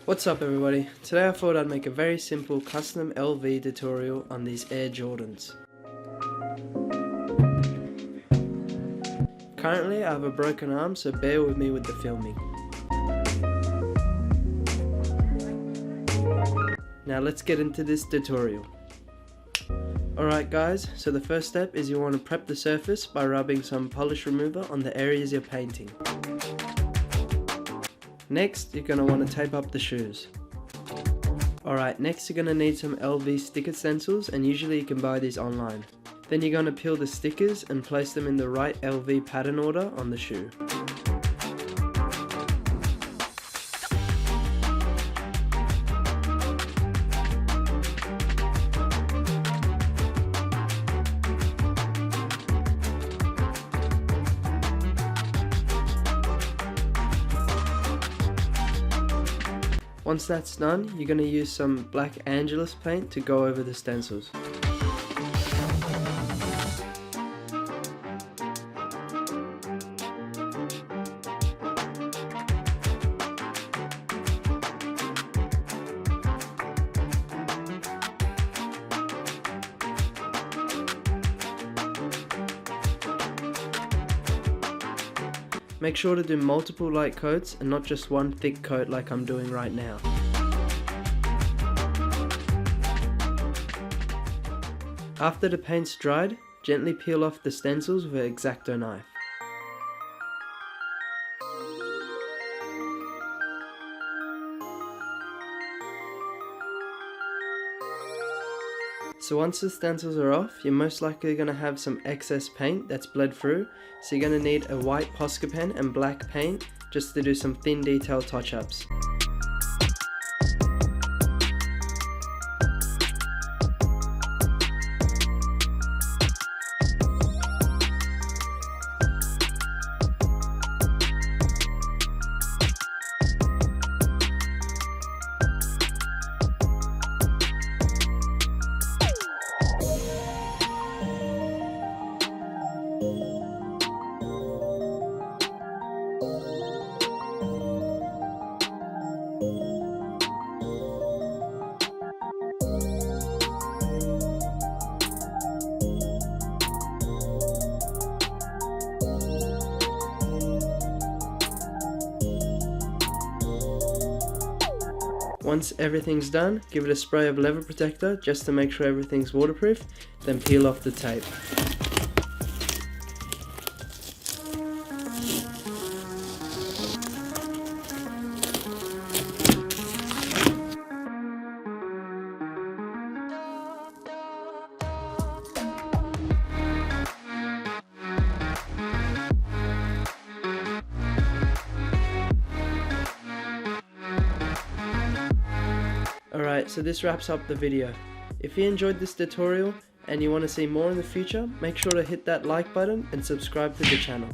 What's up everybody, today I thought I'd make a very simple custom LV tutorial on these Air Jordans. Currently I have a broken arm, so bear with me with the filming. Now let's get into this tutorial. Alright guys, so the first step is you want to prep the surface by rubbing some polish remover on the areas you're painting. Next, you're going to want to tape up the shoes. Alright, next you're going to need some LV sticker stencils, and usually you can buy these online. Then you're going to peel the stickers and place them in the right LV pattern order on the shoe. Once that's done, you're going to use some black Angelus paint to go over the stencils. Make sure to do multiple light coats and not just one thick coat like I'm doing right now. After the paint's dried, gently peel off the stencils with an X-Acto knife. So once the stencils are off, you're most likely going to have some excess paint that's bled through, so you're going to need a white Posca pen and black paint just to do some thin detail touch-ups. Once everything's done, give it a spray of leather protector just to make sure everything's waterproof, then peel off the tape. Alright, so this wraps up the video. If you enjoyed this tutorial and you want to see more in the future, make sure to hit that like button and subscribe to the channel.